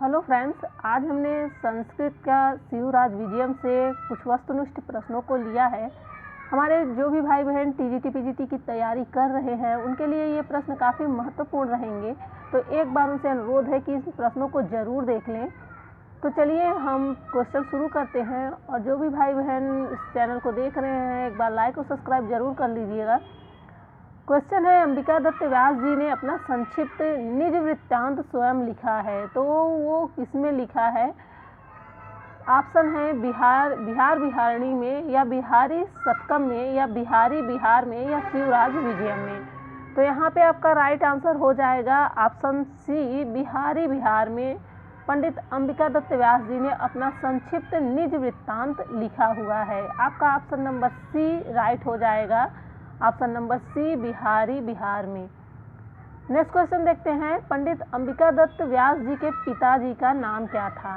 Hello friends, आज हमने संस्कृत का शिवराज विजयम से कुछ वस्तुनिष्ठ प्रश्नों को लिया है। हमारे जो भी भाई बहन टीजीटी पीजीटी की तैयारी कर रहे हैं उनके लिए ये प्रश्न काफ़ी महत्वपूर्ण रहेंगे, तो एक बार उनसे अनुरोध है कि इस प्रश्नों को ज़रूर देख लें। तो चलिए हम क्वेश्चन शुरू करते हैं, और जो भी भाई बहन इस चैनल को देख रहे हैं एक बार लाइक और सब्सक्राइब ज़रूर कर लीजिएगा। क्वेश्चन है, अंबिका दत्त व्यास जी ने अपना संक्षिप्त निज वृत्तांत स्वयं लिखा है, तो वो किसमें लिखा है? ऑप्शन है बिहार बिहारिणी में, या बिहारी शतकम में, या बिहारी बिहार में, या शिवराज विजयम में। तो यहाँ पे आपका राइट आंसर हो जाएगा ऑप्शन सी, बिहारी बिहार में पंडित अंबिका दत्त व्यास जी ने अपना संक्षिप्त निज वृत्तांत लिखा हुआ है। आपका ऑप्शन नंबर सी राइट हो जाएगा, option number C, Bihari Bihar में। नेक्स्ट क्वेश्चन देखते हैं, पंडित अंबिका दत्त व्यास जी के पिताजी का नाम क्या था?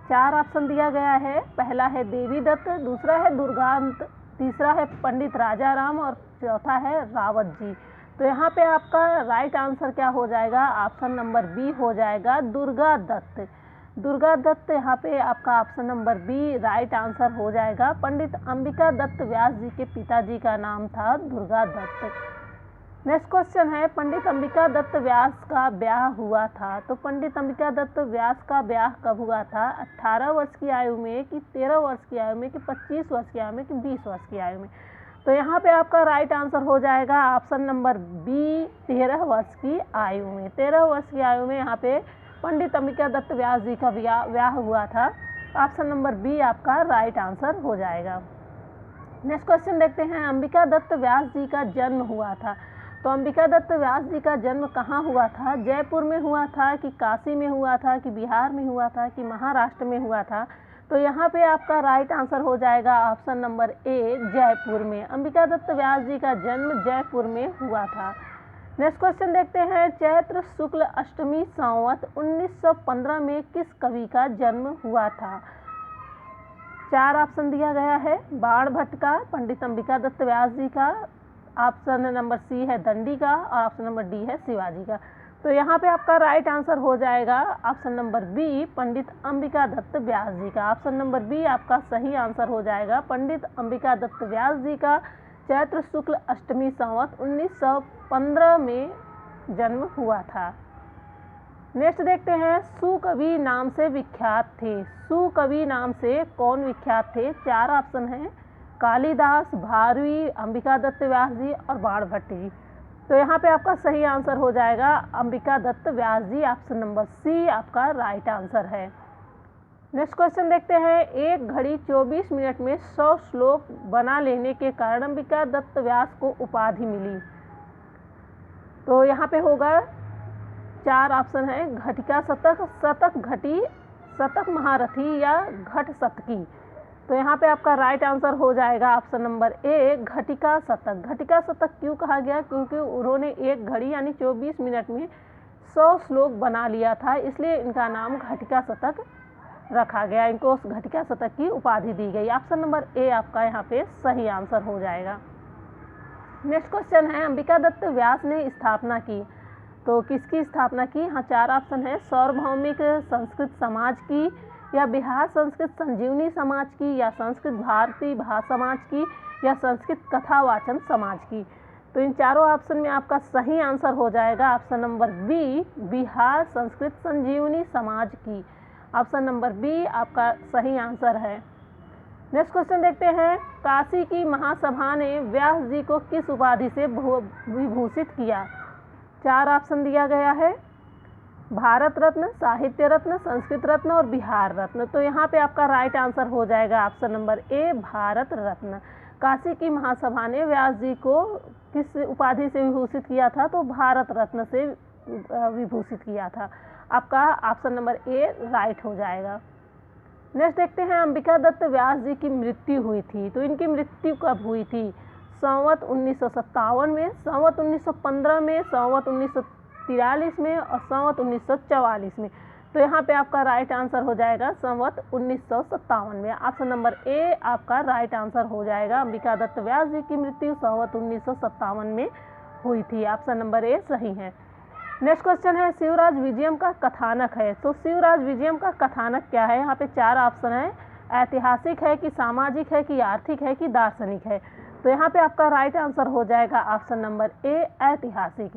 4 ऑप्शन दिया गया है। पहला है देवी दत्त, दूसरा है दुर्गांत, तीसरा है पंडित राजा राम, और चौथा है रावत जी। तो यहाँ पे आपका राइट आंसर क्या हो जाएगा? ऑप्शन नंबर बी हो जाएगा, दुर्गा दत्त। दुर्गा दत्त यहाँ पे आपका option number B right answer हो जाएगा। पंडित अंबिका दत्त व्यास जी के पिताजी का नाम था दुर्गा दत्त। नेक्स्ट क्वेश्चन है, पंडित अंबिका दत्त व्यास का ब्याह हुआ था, तो पंडित अंबिका दत्त व्यास का ब्याह कब हुआ था? 18 वर्ष की आयु में, कि 13 वर्ष की आयु में, कि 25 वर्ष की आयु में, कि 20 वर्ष की आयु में? तो यहाँ पे आपका राइट आंसर हो जाएगा ऑप्शन नंबर बी, 13 वर्ष की आयु में। 13 वर्ष की आयु में यहाँ पे पंडित अंबिका दत्त व्यास जी का ब्याह हुआ था। ऑप्शन नंबर बी आपका राइट आंसर हो जाएगा। नेक्स्ट क्वेश्चन देखते हैं, अंबिका दत्त व्यास जी का जन्म हुआ था, तो अंबिका दत्त व्यास जी का जन्म कहाँ हुआ था? जयपुर में हुआ था, कि काशी में हुआ था, कि बिहार में हुआ था, कि महाराष्ट्र में हुआ था? तो यहाँ पे आपका राइट आंसर हो जाएगा ऑप्शन नंबर ए, जयपुर में। अंबिका दत्त व्यास जी का जन्म जयपुर में हुआ था। नेक्स्ट क्वेश्चन देखते हैं, चैत्र शुक्ल अष्टमी संवत 1915 में किस कवि का जन्म हुआ था? 4 ऑप्शन दिया गया है। बाणभट्ट का, पंडित अंबिका दत्त व्यास जी का, ऑप्शन नंबर सी है दंडी का, और ऑप्शन नंबर डी है शिवाजी का। तो यहाँ पे आपका राइट आंसर हो जाएगा ऑप्शन नंबर बी, पंडित अंबिका दत्त व्यास जी का। ऑप्शन नंबर बी आपका सही आंसर हो जाएगा। पंडित अंबिका दत्त व्यास जी का चैत्र शुक्ल अष्टमी संवत 1915 में जन्म हुआ था। नेक्स्ट देखते हैं, सुकवि नाम से विख्यात थे। सुकवि नाम से कौन विख्यात थे? 4 ऑप्शन हैं। कालिदास, भारवी, अंबिका दत्त व्यास जी, और बाणभट्ट जी। तो यहाँ पे आपका सही आंसर हो जाएगा अंबिका दत्त व्यास जी। ऑप्शन नंबर सी आपका राइट आंसर है। नेक्स्ट क्वेश्चन देखते हैं, 1 घड़ी 24 मिनट में 100 श्लोक बना लेने के कारण अंबिका दत्त व्यास को उपाधि मिली। तो यहाँ पे होगा 4 ऑप्शन है। घटिका शतक, शतक घटी, शतक महारथी, या घट शतकी। तो यहाँ पे आपका राइट आंसर हो जाएगा ऑप्शन नंबर ए, घटिका शतक। घटिका शतक क्यों कहा गया? क्योंकि उन्होंने 1 घड़ी यानी 24 मिनट में 100 श्लोक बना लिया था, इसलिए इनका नाम घटिका शतक रखा गया। इनको उस घटिका शतक की उपाधि दी गई। ऑप्शन नंबर ए आपका यहाँ पे सही आंसर हो जाएगा। नेक्स्ट क्वेश्चन है, अंबिका दत्त व्यास ने स्थापना की, तो किसकी स्थापना की? हाँ 4 ऑप्शन है। सार्वभौमिक संस्कृत समाज की, या बिहार संस्कृत संजीवनी समाज की, या संस्कृत भारती भाषा समाज की, या संस्कृत कथा वाचन समाज की। तो इन चारों ऑप्शन में आपका सही आंसर हो जाएगा option number B, Bihar Sanskrit Sanjivani Samaj की। ऑप्शन नंबर बी आपका सही आंसर है। नेक्स्ट क्वेश्चन देखते हैं, काशी की महासभा ने व्यास जी को किस उपाधि से विभूषित किया? 4 ऑप्शन दिया गया है। भारत रत्न, साहित्य रत्न, संस्कृत रत्न, और बिहार रत्न। तो यहाँ पे आपका राइट आंसर हो जाएगा ऑप्शन नंबर ए, भारत रत्न। काशी की महासभा ने व्यास जी को किस उपाधि से विभूषित किया था? तो भारत रत्न से विभूषित किया था। आपका ऑप्शन नंबर ए राइट हो जाएगा। नेक्स्ट देखते हैं, अंबिका दत्त व्यास जी की मृत्यु हुई थी, तो इनकी मृत्यु कब हुई थी? संवत 1957 में, संवत 1915 में, संवत 1943 में, और संवत 1944 में। तो यहाँ पे आपका राइट आंसर हो जाएगा संवत 1957 में। ऑप्शन नंबर ए आपका राइट आंसर हो जाएगा। अंबिका दत्त व्यास जी की मृत्यु संवत 1957 में हुई थी। ऑप्शन नंबर ए सही है। नेक्स्ट क्वेश्चन है शिवराज विजयम का कथानक है। तो शिवराज विजयम का कथानक क्या है? यहाँ पे 4 ऑप्शन है, ऐतिहासिक है कि सामाजिक है कि आर्थिक है कि दार्शनिक है। तो यहाँ पे आपका राइट आंसर हो जाएगा ऑप्शन नंबर ए, ऐतिहासिक।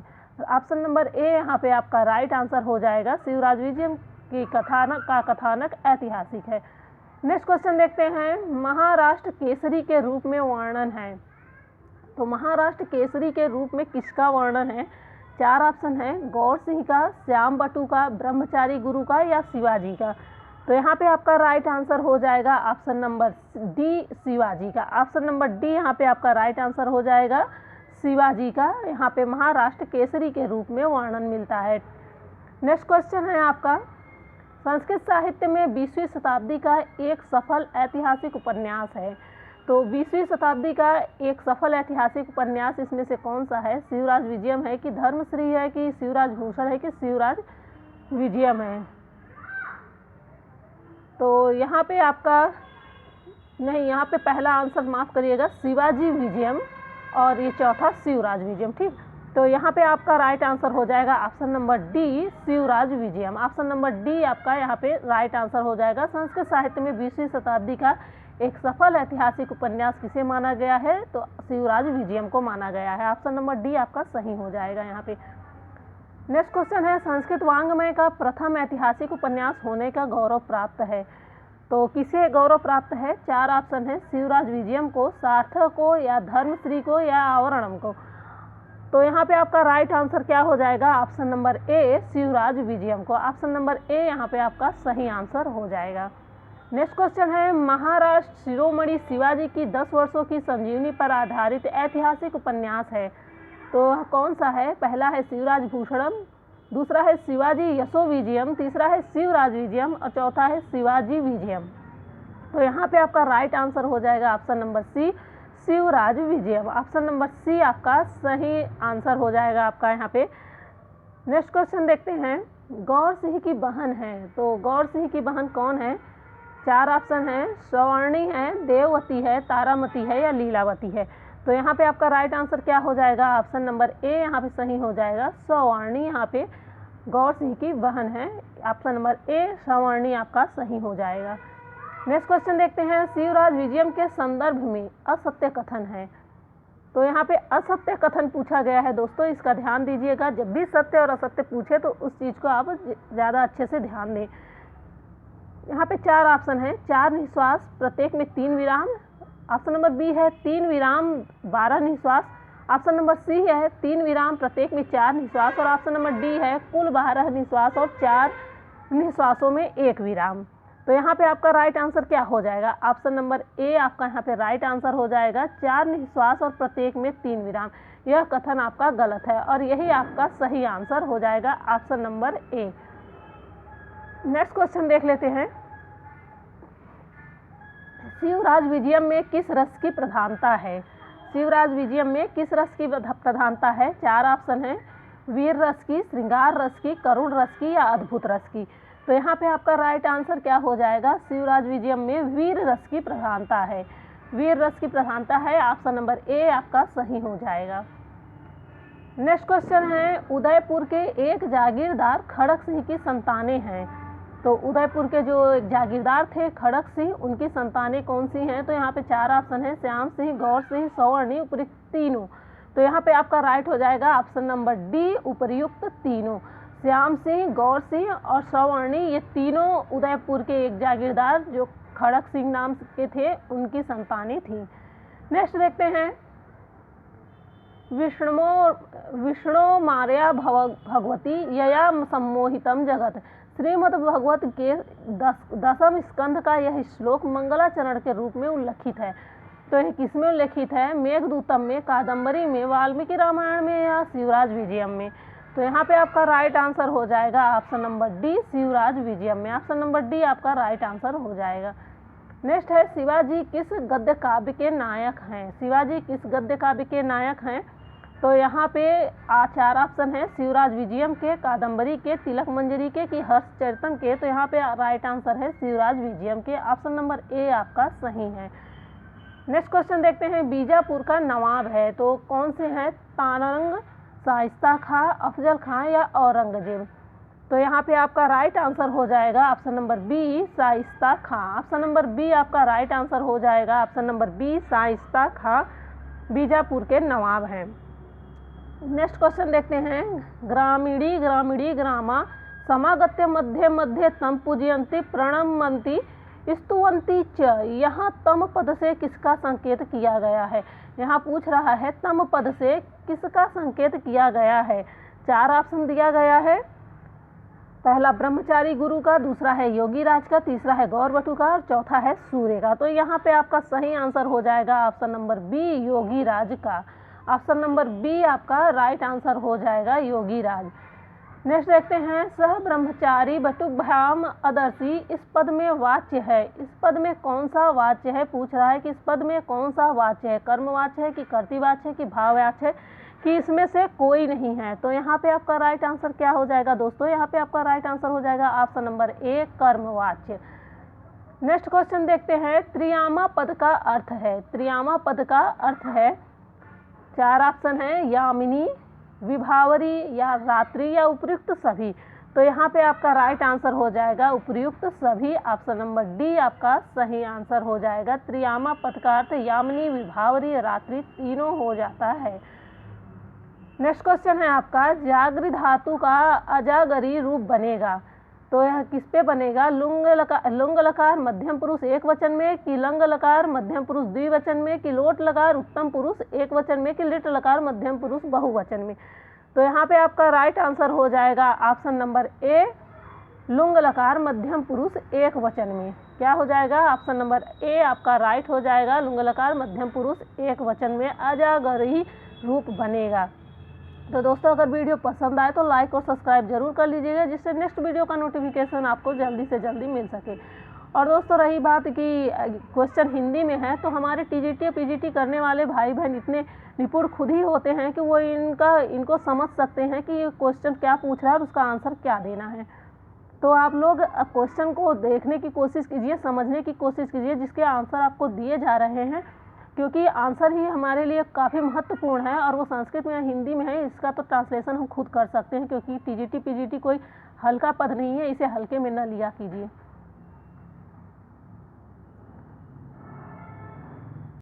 ऑप्शन नंबर ए यहाँ पे आपका राइट आंसर हो जाएगा, शिवराज विजयम की कथानक ऐतिहासिक है। नेक्स्ट क्वेश्चन देखते हैं, महाराष्ट्र केसरी के रूप में वर्णन है। तो महाराष्ट्र केसरी के रूप में किसका वर्णन है? 4 ऑप्शन है, गौर सिंह का, श्याम बटू का, ब्रह्मचारी गुरु का या शिवाजी का। तो यहाँ पे आपका राइट आंसर हो जाएगा ऑप्शन नंबर डी, शिवाजी का। ऑप्शन नंबर डी यहाँ पे आपका राइट आंसर हो जाएगा, शिवाजी का। यहाँ पे महाराष्ट्र केसरी के रूप में वर्णन मिलता है। नेक्स्ट क्वेश्चन है आपका, संस्कृत साहित्य में 20वीं शताब्दी का एक सफल ऐतिहासिक उपन्यास है। तो 20वीं शताब्दी का एक सफल ऐतिहासिक उपन्यास इसमें से कौन सा है? शिवराज विजयम है कि धर्मश्री है कि शिवराज भूषण है कि शिवराज विजयम है? तो यहाँ पे आपका नहीं, यहाँ पे पहला आंसर माफ़ करिएगा, शिवाजी विजयम, और ये चौथा शिवराज विजयम। ठीक, तो यहाँ पे आपका राइट आंसर हो जाएगा option number D, Shivraj Vijayam. Option number D आपका यहाँ पे राइट आंसर हो जाएगा। संस्कृत साहित्य में 20वीं शताब्दी का एक सफल ऐतिहासिक उपन्यास किसे माना गया है? तो शिवराज विजयम को माना गया है। ऑप्शन नंबर डी आपका सही हो जाएगा यहाँ पे। नेक्स्ट क्वेश्चन है, संस्कृत वाङ्मय का प्रथम ऐतिहासिक उपन्यास होने का गौरव प्राप्त है। तो किसे गौरव प्राप्त है? 4 ऑप्शन है, शिवराज विजयम को, सार्थक को या धर्मश्री को या आवरणम को। तो यहाँ पे आपका राइट आंसर क्या हो जाएगा? Option number A, Shivraj Vijayam को। ऑप्शन नंबर ए यहाँ पे आपका सही आंसर हो जाएगा। नेक्स्ट क्वेश्चन है, महाराष्ट्र शिरोमणि शिवाजी की 10 वर्षों की संजीवनी पर आधारित ऐतिहासिक उपन्यास है। तो कौन सा है? पहला है शिवराज भूषणम, दूसरा है शिवाजी यशो विजयम, तीसरा है शिवराज विजयम और चौथा है शिवाजी विजयम। तो यहाँ पे आपका राइट आंसर हो जाएगा option number C, Shivraj Vijayam. Option number C आपका सही आंसर हो जाएगा आपका यहाँ पे। नेक्स्ट क्वेश्चन देखते हैं, गौर सिंह की बहन है। तो गौर सिंह की बहन कौन है? 4 ऑप्शन है, सवर्णी है, देववती है, तारामती है या लीलावती है। तो यहाँ पे आपका राइट आंसर क्या हो जाएगा? ऑप्शन नंबर ए यहाँ पे सही हो जाएगा, सवर्णी यहाँ पे गौर सिंह की बहन है। ऑप्शन नंबर ए, सवर्णी आपका सही हो जाएगा। नेक्स्ट क्वेश्चन देखते हैं, शिवराज विजयम के संदर्भ में असत्य कथन है। तो यहाँ पे असत्य कथन पूछा गया है दोस्तों, इसका ध्यान दीजिएगा। जब भी सत्य और असत्य पूछे तो उस चीज़ को आप ज़्यादा अच्छे से ध्यान दें। यहाँ पे 4 ऑप्शन है, 4 निश्वास, प्रत्येक में 3 विराम। ऑप्शन नंबर बी है 3 विराम 12 निश्वास। ऑप्शन नंबर सी है 3 विराम, प्रत्येक में 4 निश्वास। और ऑप्शन नंबर डी है कुल 12 निश्वास और 4 निश्वासों में 1 विराम। तो यहाँ पे आपका राइट आंसर क्या हो जाएगा? ऑप्शन नंबर ए आपका यहाँ पे राइट आंसर हो जाएगा, 4 निश्वास और प्रत्येक में 3 विराम। यह कथन आपका गलत है और यही आपका सही आंसर हो जाएगा, ऑप्शन नंबर ए। नेक्स्ट क्वेश्चन देख लेते हैं, शिवराज विजयम में किस रस की प्रधानता है? शिवराज विजयम में किस रस की प्रधानता है? 4 ऑप्शन है, वीर रस की, श्रृंगार रस की, करुण रस की या अद्भुत रस की। तो यहाँ पे आपका राइट आंसर क्या हो जाएगा? शिवराज विजयम में वीर रस की प्रधानता है, वीर रस की प्रधानता है। ऑप्शन नंबर ए आपका सही हो जाएगा। नेक्स्ट क्वेश्चन है, उदयपुर के एक जागीरदार खड़क सिंह की संतानें हैं। तो उदयपुर के जो जागीरदार थे खड़क सिंह, उनकी संतानें कौन सी हैं? तो यहाँ पे 4 ऑप्शन है, श्याम सिंह, गौर सिंह, सवर्णी, उपयुक्त तीनों। तो यहाँ पे आपका राइट हो जाएगा ऑप्शन नंबर डी, उपयुक्त तीनों। श्याम सिंह, गौर सिंह और सवर्णी, ये तीनों उदयपुर के एक जागीरदार जो खड़क सिंह नाम के थे उनकी संतानें थीं। नेक्स्ट देखते हैं, विष्णु मार्या भगवती यया सम्मोहितम जगत। श्रीमद् भगवत के 10वें स्कंध का यह श्लोक मंगलाचरण के रूप में उल्लिखित है। तो यह किसमें उल्लिखित है? मेघदूतम में, कादम्बरी में, वाल्मीकि रामायण में या शिवराज विजयम में। तो यहाँ पे आपका राइट आंसर हो जाएगा option number D, Shivraj Vijayam में। ऑप्शन नंबर डी आपका राइट आंसर हो जाएगा। नेक्स्ट है, शिवाजी किस गद्य काव्य के नायक हैं? शिवाजी किस गद्य काव्य के नायक हैं? तो यहाँ पे 4 ऑप्शन है, शिवराज विजयम के, कादम्बरी के, तिलक मंजरी के कि हर्षचरितम के। तो यहाँ पे राइट आंसर है शिवराज विजयम के। ऑप्शन नंबर ए आपका सही है। नेक्स्ट क्वेश्चन देखते हैं, बीजापुर का नवाब है। तो कौन से हैं? तानरंग, शाइस्ता खां, अफजल खां या औरंगजेब। तो यहाँ पे आपका राइट आंसर हो जाएगा ऑप्शन नंबर बी, शाइस्ता खां। ऑप्शन नंबर बी आपका राइट आंसर हो जाएगा। ऑप्शन नंबर बी, शाइस्ता खां बीजापुर के नवाब हैं। नेक्स्ट क्वेश्चन देखते हैं। ग्रामीणी ग्रामीणी ग्रामा समागत्य मध्ये मध्ये तम पूजयंती प्रणमंती स्तुवंती च। यहाँ तम पद से किसका संकेत किया गया है? यहाँ पूछ रहा है तम पद से किसका संकेत किया गया है। 4 ऑप्शन दिया गया है। पहला ब्रह्मचारी गुरु का, दूसरा है योगी राज का, तीसरा है गौरवटु का और चौथा है सूर्य का। तो यहाँ पे आपका सही आंसर हो जाएगा ऑप्शन नंबर बी, योगी राज का। ऑप्शन नंबर बी आपका राइट आंसर हो जाएगा, योगी राज। नेक्स्ट देखते हैं। सह ब्रह्मचारी बटुभ्याम अदर्शी इस पद में वाच्य है। इस पद में कौन सा वाच्य है? पूछ रहा है कि इस पद में कौन सा वाच्य है। कर्मवाच्य है कि कर्तृवाच्य है कि भाववाच्य है कि इसमें से कोई नहीं है। तो यहाँ पे आपका राइट आंसर क्या हो जाएगा दोस्तों? यहाँ पे आपका राइट आंसर हो जाएगा ऑप्शन नंबर ए, कर्मवाच्य। नेक्स्ट क्वेश्चन देखते हैं। त्रियामा पद का अर्थ है। त्रियामा पद का अर्थ है, 4 ऑप्शन है, यामिनी, विभावरी या रात्रि या उपयुक्त सभी। तो यहाँ पे आपका राइट आंसर हो जाएगा उपयुक्त सभी। ऑप्शन नंबर डी आपका सही आंसर हो जाएगा। त्रियामा पद का अर्थ यामिनी, विभावरी, रात्रि तीनों हो जाता है। नेक्स्ट क्वेश्चन है आपका। जागृ धातु का अजागरी रूप बनेगा। तो यह किस पे बनेगा? लुंग लकार मध्यम पुरुष एक वचन में कि लंग लकार मध्यम पुरुष द्विवचन में कि लोट लकार उत्तम पुरुष एक वचन में कि लिट लकार मध्यम पुरुष बहुवचन में। तो यहाँ पे आपका राइट आंसर हो जाएगा ऑप्शन नंबर ए, लुंग लकार मध्यम पुरुष एक वचन में। क्या हो जाएगा? ऑप्शन नंबर ए आपका राइट हो जाएगा, लुंग लकार मध्यम पुरुष एक वचन में अजागरी रूप बनेगा। तो दोस्तों अगर वीडियो पसंद आए तो लाइक और सब्सक्राइब जरूर कर लीजिएगा, जिससे नेक्स्ट वीडियो का नोटिफिकेशन आपको जल्दी से जल्दी मिल सके। और दोस्तों रही बात कि क्वेश्चन हिंदी में है, तो हमारे टीजीटी और पीजीटी करने वाले भाई बहन इतने निपुण खुद ही होते हैं कि वो इनको समझ सकते हैं कि ये क्वेश्चन क्या पूछ रहा है और उसका आंसर क्या देना है। तो आप लोग क्वेश्चन को देखने की कोशिश कीजिए, समझने की कोशिश कीजिए जिसके आंसर आपको दिए जा रहे हैं, क्योंकि आंसर ही हमारे लिए काफ़ी महत्वपूर्ण है और वो संस्कृत में या हिंदी में है। इसका तो ट्रांसलेशन हम खुद कर सकते हैं, क्योंकि टीजीटी पीजीटी कोई हल्का पद नहीं है, इसे हल्के में न लिया कीजिए।